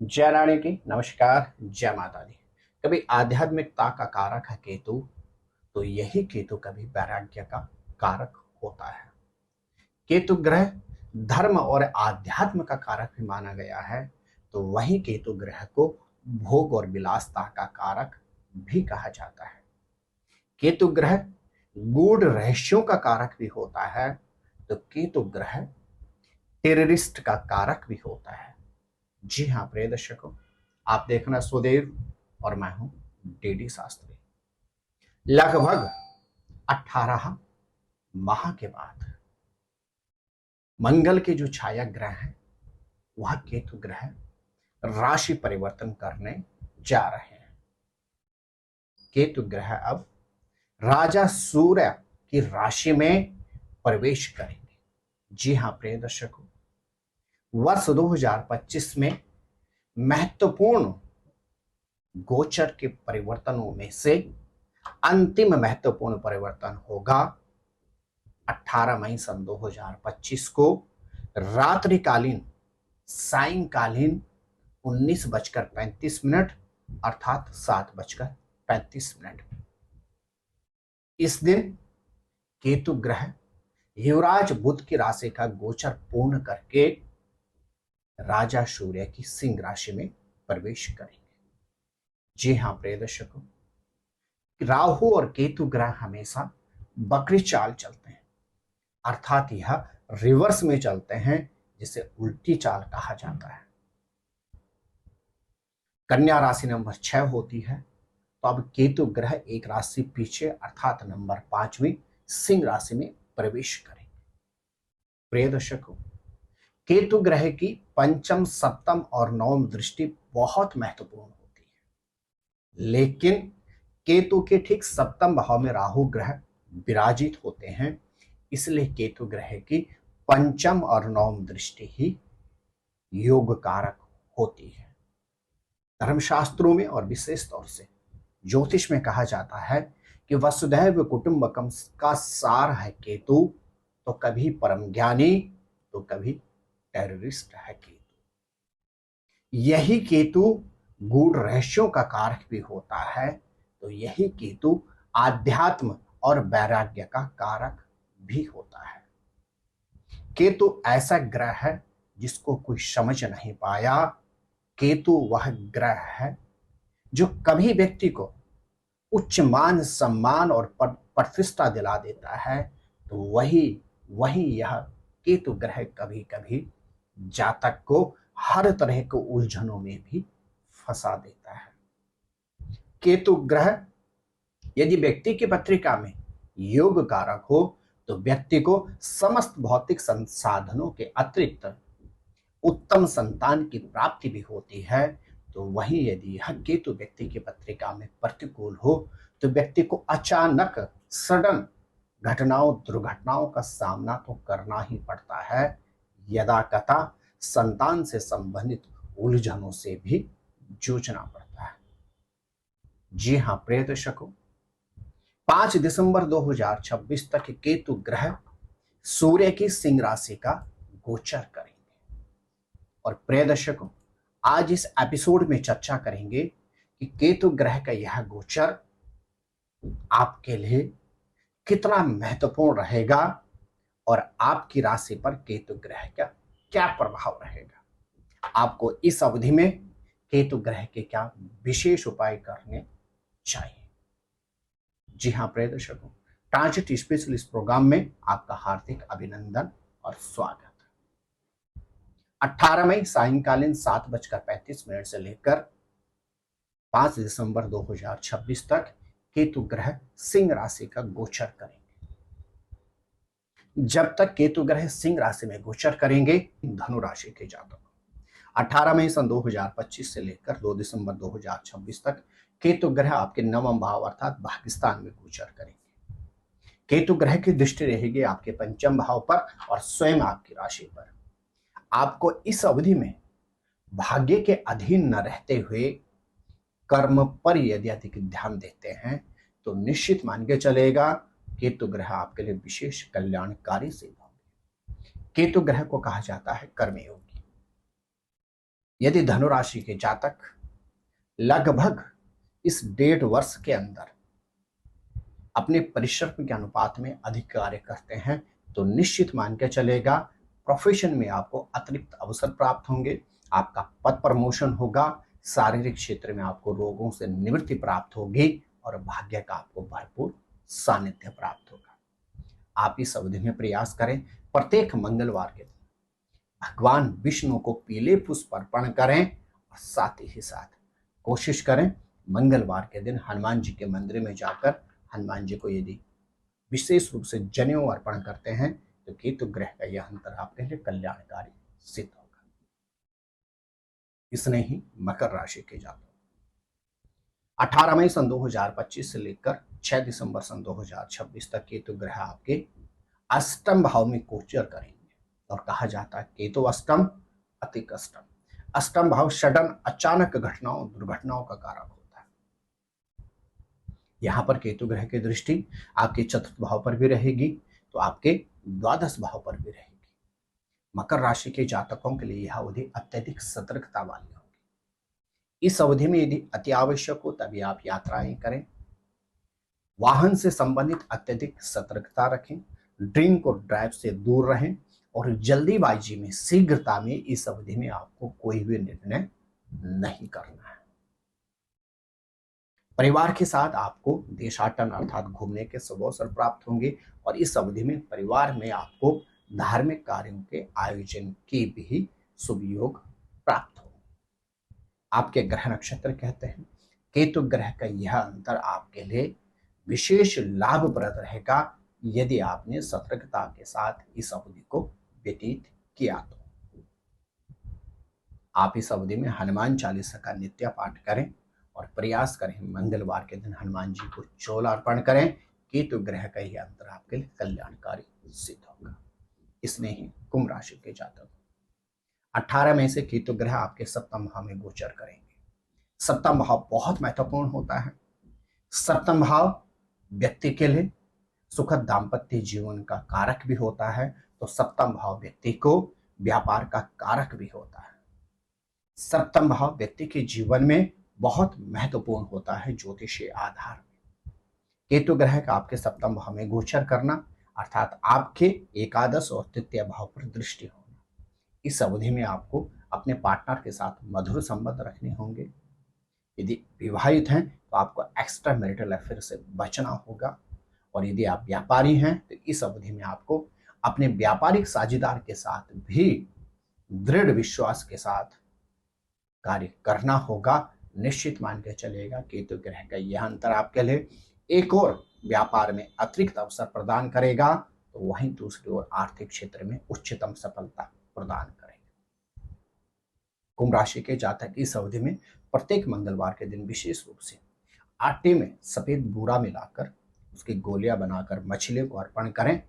जय रानी की नमस्कार। जय माता दी। कभी आध्यात्मिकता का कारक है केतु, तो यही केतु कभी वैराग्य का कारक होता है। केतु ग्रह धर्म और आध्यात्म का कारक भी माना गया है, तो वही केतु ग्रह को भोग और विलासता का कारक भी कहा जाता है। केतु ग्रह गूढ़ रहस्यों का कारक भी होता है, तो केतु ग्रह टेररिस्ट का कारक भी होता है। जी हाँ प्रिय दर्शकों, आप देखना सुदेव और मैं हूं डीडी शास्त्री। लगभग 18 माह के बाद मंगल के जो छाया ग्रह हैं वह केतु ग्रह राशि परिवर्तन करने जा रहे हैं। केतु ग्रह अब राजा सूर्य की राशि में प्रवेश करेंगे। जी हाँ प्रिय दर्शकों, वर्ष 2025 में महत्वपूर्ण गोचर के परिवर्तनों में से अंतिम महत्वपूर्ण परिवर्तन होगा 18 मई सन 2025 को रात्रिकालीन सायंकालीन 19:35 अर्थात 7:35। इस दिन केतु ग्रह युवराज बुध की राशि का गोचर पूर्ण करके राजा सूर्य की सिंह राशि में प्रवेश करेंगे। जी हाँ प्रिय दर्शकों, राहु और केतु ग्रह हमेशा बकरी चाल चलते हैं, अर्थात यह रिवर्स में चलते हैं, जिसे उल्टी चाल कहा जाता है। कन्या राशि नंबर 6 होती है, तो अब केतु ग्रह एक राशि पीछे अर्थात नंबर 5वीं सिंह राशि में प्रवेश करेंगे। प्रिय दर्शकों, केतु ग्रह की पंचम, सप्तम और नवम दृष्टि बहुत महत्वपूर्ण होती है, लेकिन केतु के ठीक सप्तम भाव में राहु ग्रह विराजित होते हैं, इसलिए केतु ग्रह की पंचम और नवम दृष्टि ही योग कारक होती है। धर्मशास्त्रों में और विशेष तौर से ज्योतिष में कहा जाता है कि वसुधैव कुटुंबकम का सार है केतु, तो कभी परम ज्ञानी तो कभी टेररिस्ट है केतु। यही केतु गूढ़ रहस्यों का कारक भी होता है, तो यही केतु आध्यात्म और वैराग्य का कारक भी होता है। केतु ऐसा ग्रह है जिसको कोई समझ नहीं पाया। केतु वह ग्रह है जो कभी व्यक्ति को उच्च मान, सम्मान और प्रतिष्ठा दिला देता है, तो वही वही यह केतु ग्रह कभी कभी जातक को हर तरह के उलझनों में भी फंसा देता है। केतु ग्रह यदि व्यक्ति की पत्रिका में योग कारक हो, तो व्यक्ति को समस्त भौतिक संसाधनों के अतिरिक्त उत्तम संतान की प्राप्ति भी होती है। तो वही यदि यह केतु व्यक्ति की पत्रिका में प्रतिकूल हो, तो व्यक्ति को अचानक सडन घटनाओं, दुर्घटनाओं का सामना तो करना ही पड़ता है। यदा कथा संतान से संबंधित उलझनों से भी जूझना पड़ता है। जी हाँ प्रिय दर्शकों, 5 दिसंबर 2026 तक केतु ग्रह सूर्य की सिंह राशि का गोचर करेंगे। और प्रिय दर्शकों, आज इस एपिसोड में चर्चा करेंगे कि केतु ग्रह का यह गोचर आपके लिए कितना महत्वपूर्ण रहेगा और आपकी राशि पर केतु ग्रह का क्या प्रभाव रहेगा। आपको इस अवधि में केतु ग्रह के क्या विशेष उपाय करने चाहिए। जी हाँ प्रिय दर्शकों, ट्रांजिट स्पेशलिस्ट प्रोग्राम में आपका हार्दिक अभिनंदन और स्वागत। 18 मई सायंकालीन 7:35 से लेकर 5 दिसंबर 2026 तक केतु ग्रह सिंह राशि का गोचर करेंगे। जब तक केतु ग्रह सिंह राशि में गोचर करेंगे, धनु राशि के जातक 18 मई सन 2025 से लेकर 2 दिसंबर 2026 तक केतु ग्रह आपके नवम भाव अर्थात भाग्यस्थान में गोचर करेंगे। केतु ग्रह की दृष्टि रहेगी आपके पंचम भाव पर और स्वयं आपकी राशि पर। आपको इस अवधि में भाग्य के अधीन न रहते हुए कर्म पर यदि अधिक ध्यान देते हैं, तो निश्चित मान के चलेगा केतु ग्रह आपके लिए विशेष कल्याणकारी सिद्ध होंगे। केतु ग्रह को कहा जाता है कर्मयोगी। यदि धनु राशि के जातक लगभग इस 1.5 वर्ष के अंदर अपने परिश्रम के अनुपात में अधिक कार्य करते हैं तो निश्चित मान के चलेगा प्रोफेशन में आपको अतिरिक्त अवसर प्राप्त होंगे, आपका पद प्रमोशन होगा, शारीरिक क्षेत्र में आपको रोगों से निवृत्ति प्राप्त होगी और भाग्य का आपको भरपूर सानिध्य प्राप्त होगा। आप इस अवधि में प्रयास करें, प्रत्येक मंगलवार के दिन भगवान विष्णु को पीले पुष्प अर्पण करें और साथ ही साथ कोशिश करें मंगलवार के दिन हनुमान जी के मंदिर में जाकर हनुमान जी को यदि विशेष रूप से जनेऊ अर्पण करते हैं तो केतु ग्रह का यह अंतर आपके लिए कल्याणकारी सिद्ध होगा। इसने ही मकर राशि के जातक 18 मई सन 2025 से लेकर 6 दिसंबर सन 2026 तक केतु ग्रह आपके अष्टम भाव में गोचर करेंगे और कहा जाता है केतु अष्टम अति कष्टम। अष्टम भाव सडन अचानक घटनाओं दुर्घटनाओं का कारक होता है। यहां पर केतु ग्रह की दृष्टि आपके चतुर्थ भाव पर भी रहेगी तो आपके द्वादश भाव पर भी रहेगी। मकर राशि के जातकों के लिए यह अवधि अत्यधिक सतर्कता वाली होगी। इस अवधि में यदि अति आवश्यक हो तभी आप यात्राएं करें, वाहन से संबंधित अत्यधिक सतर्कता रखें, ड्रिंक और ड्राइव से दूर रहें और जल्दीबाजी में शीघ्रता में इस अवधि में आपको कोई भी निर्णय नहीं करना है। परिवार के साथ आपको देशाटन अर्थात घूमने के शुभ अवसर प्राप्त होंगे और इस अवधि में परिवार में आपको धार्मिक कार्यों के आयोजन के भी शुभ योग प्राप्त होंगे। आपके ग्रह नक्षत्र कहते हैं केतु ग्रह का यह अंतर आपके लिए विशेष लाभप्रद रहेगा यदि आपने सतर्कता के साथ इस अवधि को व्यतीत किया तो। आप इस अवधि में हनुमान चालीसा का नित्य पाठ करें और प्रयास करें मंगलवार के दिन हनुमान जी को चौल अर्पण करें। केतु ग्रह का यह अंतर आपके लिए कल्याणकारी सिद्ध होगा। इसमें ही कुंभ राशि के जातक 18 मई से केतु ग्रह आपके सप्तम भाव में गोचर करेंगे। सप्तम भाव बहुत महत्वपूर्ण होता है। सप्तम भाव व्यक्ति के लिए सुखद दाम्पत्य जीवन का कारक भी होता है तो सप्तम भाव व्यक्ति को व्यापार का कारक भी होता है। सप्तम भाव व्यक्ति के जीवन में बहुत महत्वपूर्ण होता है ज्योतिषीय आधार में। केतु ग्रह का आपके सप्तम भाव में गोचर करना अर्थात आपके एकादश और तृतीय भाव पर दृष्टि होना। इस अवधि में आपको अपने पार्टनर के साथ मधुर संबंध रखने होंगे। यदि विवाहित हैं तो आपको एक्स्ट्रा मैरिटल अफेयर से बचना होगा और यदि आप व्यापारी हैं तो इस अवधि में आपको अपने व्यापारिक साझेदार के साथ भी दृढ़ विश्वास के साथ कार्य करना होगा। निश्चित मान के चलेगा केतु ग्रह का यह अंतर आपके लिए एक और व्यापार में अतिरिक्त अवसर प्रदान करेगा तो वहीं दूसरी ओर आर्थिक क्षेत्र में उच्चतम सफलता प्रदान करेगा। कुंभ राशि के जातक इस अवधि में प्रत्येक मंगलवार के दिन विशेष रूप से आटे में सफेद बूरा मिलाकर उसकी गोलियां बनाकर मछली को अर्पण करें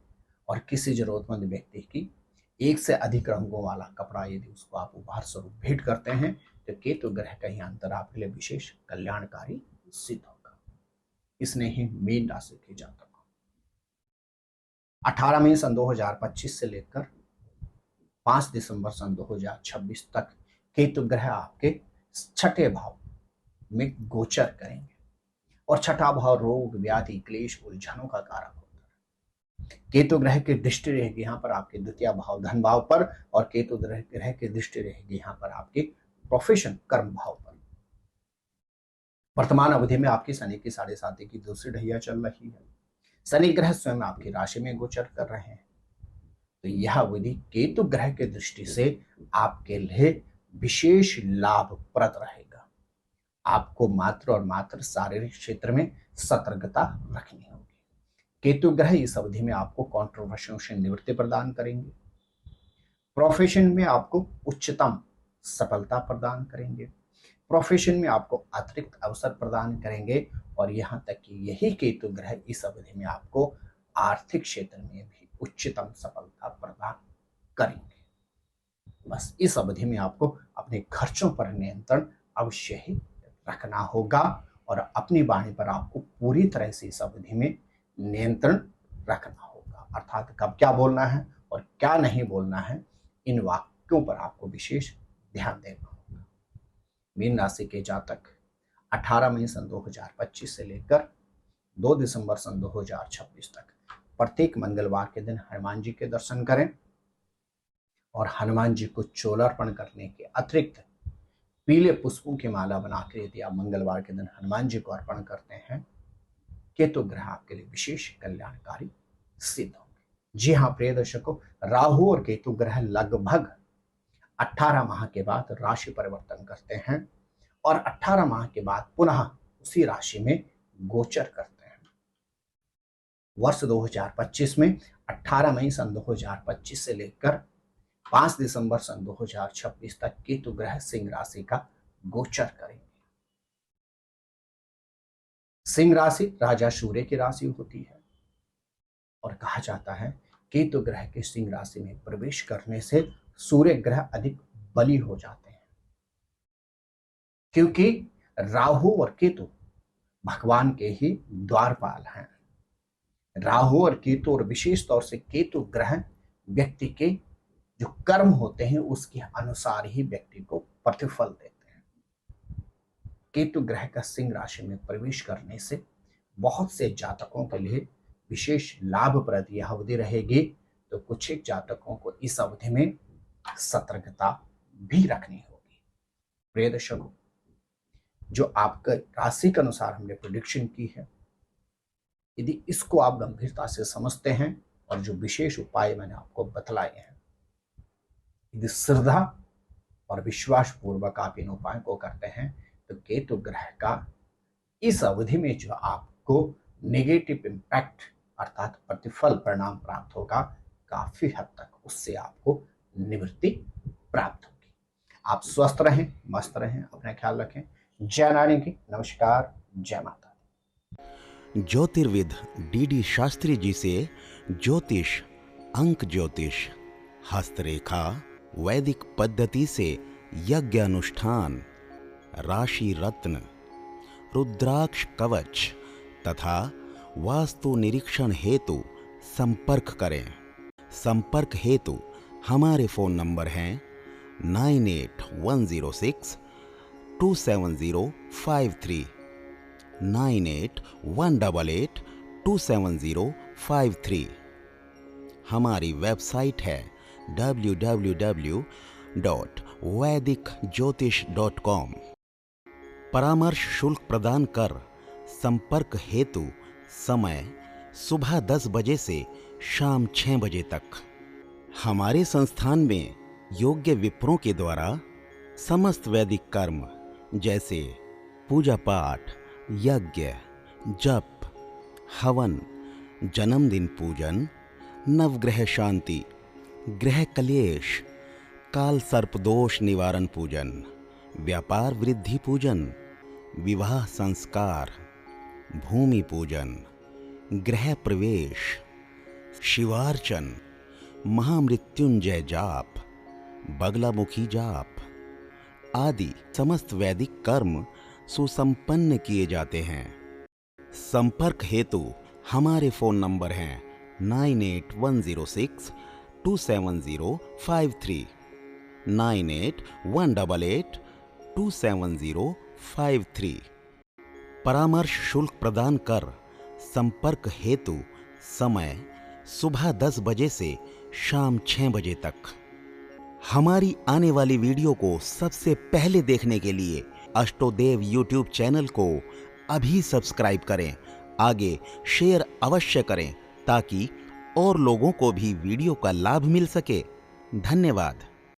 और किसी जरूरतमंद व्यक्ति की एक से अधिक रंगों वाला कपड़ा यदि उसको आप उपहार स्वरूप भेंट करते हैं तो केतु ग्रह का ही अंतर आपके लिए विशेष कल्याणकारी सिद्ध होगा। इसने ही मीन राशि के जातक 18 मई सन 2025 से लेकर 5 दिसंबर सन 2026 तक केतु ग्रह आपके छठे भाव में गोचर करेंगे और छठा भाव रोग व्याधि क्लेश उलझनों का कारक होता है। केतु ग्रह की दृष्टि रहेगी यहाँ पर आपके द्वितीय भाव धन भाव पर और केतु ग्रह की दृष्टि रहेगी यहाँ पर आपके प्रोफेशन कर्म भाव पर। वर्तमान अवधि में आपकी शनि की 7.5 की दूसरी ढैया चल रही है। शनि ग्रह स्वयं आपकी राशि में गोचर कर रहे हैं तो यह अवधि केतु ग्रह की दृष्टि से आपके लिए विशेष लाभप्रद रहेगा। आपको मात्र और मात्र शारीरिक क्षेत्र में सतर्कता रखनी होगी। केतु ग्रह इस अवधि में आपको कॉन्ट्रोवर्शियों से निवृत्ति प्रदान करेंगे। प्रोफेशन में आपको उच्चतम सफलता प्रदान करेंगे। प्रोफेशन में आपको अतिरिक्त अवसर प्रदान करेंगे और यहाँ तक कि यही केतु ग्रह इस अवधि में आपको आर्थिक क्षेत्र में भी उच्चतम सफलता प्रदान करेंगे। बस इस अवधि में आपको अपने खर्चों पर नियंत्रण अवश्य ही रखना होगा और अपनी वाणी पर आपको पूरी तरह से इस अवधि में नियंत्रण रखना होगा। अर्थात कब क्या बोलना है और क्या नहीं बोलना है इन वाक्यों पर आपको विशेष ध्यान देना होगा। मीन राशि के जातक 18 मई सन 2025 से लेकर 2 दिसंबर सन 2026 तक प्रत्येक मंगलवार के दिन हनुमान जी के दर्शन करें और हनुमान जी को चोलार्पण करने के अतिरिक्त पीले पुष्पों की माला बनाकर यदि आप मंगलवार के दिन हनुमान जी को अर्पण करते हैं, केतु ग्रह आपके लिए विशेष कल्याणकारी सिद्ध होंगे। जी हाँ प्रिय दर्शकों, राहु और केतु ग्रह लगभग 18 माह के बाद राशि परिवर्तन करते हैं और 18 माह के बाद पुनः उसी राशि में गोचर करते हैं। वर्ष 2025 में 18 मई सन 2025 से लेकर 5 दिसंबर सन 2026 तक केतु ग्रह सिंह राशि का गोचर करेंगे। सिंह राशि राजा सूर्य की राशि होती है और कहा जाता है केतु ग्रह के सिंह राशि में प्रवेश करने से सूर्य ग्रह अधिक बली हो जाते हैं, क्योंकि राहु और केतु भगवान के ही द्वारपाल हैं। राहु और केतु और विशेष तौर से केतु ग्रह व्यक्ति के जो कर्म होते हैं उसके अनुसार ही व्यक्ति को प्रतिफल देते हैं। केतु ग्रह का सिंह राशि में प्रवेश करने से बहुत से जातकों के लिए विशेष लाभप्रद यह अवधि रहेगी, तो कुछ एक जातकों को इस अवधि में सतर्कता भी रखनी होगी। प्रिय दर्शकों, जो आपका राशि के अनुसार हमने प्रेडिक्शन की है, यदि इसको आप गंभीरता से समझते हैं और जो विशेष उपाय मैंने आपको बतलाए हैं, यदि श्रद्धा और विश्वास पूर्वक आप इन उपायों को करते हैं, तो केतु ग्रह का इस अवधि में जो आपको नेगेटिव इंपैक्ट अर्थात प्रतिफल परिणाम प्राप्त होगा, काफी हद तक उससे आपको निवृत्ति प्राप्त होगी। आप स्वस्थ रहें, मस्त रहें, अपना ख्याल रखें। जय नारायण की नमस्कार, जय माता। ज्योतिर्विद डी शास्त्री जी से ज्योतिष, अंक ज्योतिष, हस्तरेखा, वैदिक पद्धति से यज्ञ अनुष्ठान, राशि रत्न, रुद्राक्ष कवच तथा वास्तु निरीक्षण हेतु संपर्क करें। संपर्क हेतु हमारे फोन नंबर हैं 9810627053, 9818827053। हमारी वेबसाइट है www.vedicjyotish.com। परामर्श शुल्क प्रदान कर संपर्क हेतु समय सुबह 10 बजे से शाम 6 बजे तक। हमारे संस्थान में योग्य विप्रों के द्वारा समस्त वैदिक कर्म जैसे पूजा पाठ, यज्ञ, जप, हवन, जन्मदिन पूजन, नवग्रह शांति, ग्रह कलेश, काल सर्पदोष निवारण पूजन, व्यापार वृद्धि पूजन, विवाह संस्कार, भूमि पूजन, गृह प्रवेश, शिवार्चन, महामृत्युंजय जाप, बगलामुखी जाप आदि समस्त वैदिक कर्म सुसंपन्न किए जाते हैं। संपर्क हेतु हमारे फोन नंबर हैं 9810627053, 9818827053। परामर्श शुल्क प्रदान कर संपर्क हेतु समय सुबह 10 बजे से शाम 6 बजे तक। हमारी आने वाली वीडियो को सबसे पहले देखने के लिए अष्टोदेव यूट्यूब चैनल को अभी सब्सक्राइब करें। आगे शेयर अवश्य करें ताकि और लोगों को भी वीडियो का लाभ मिल सके। धन्यवाद।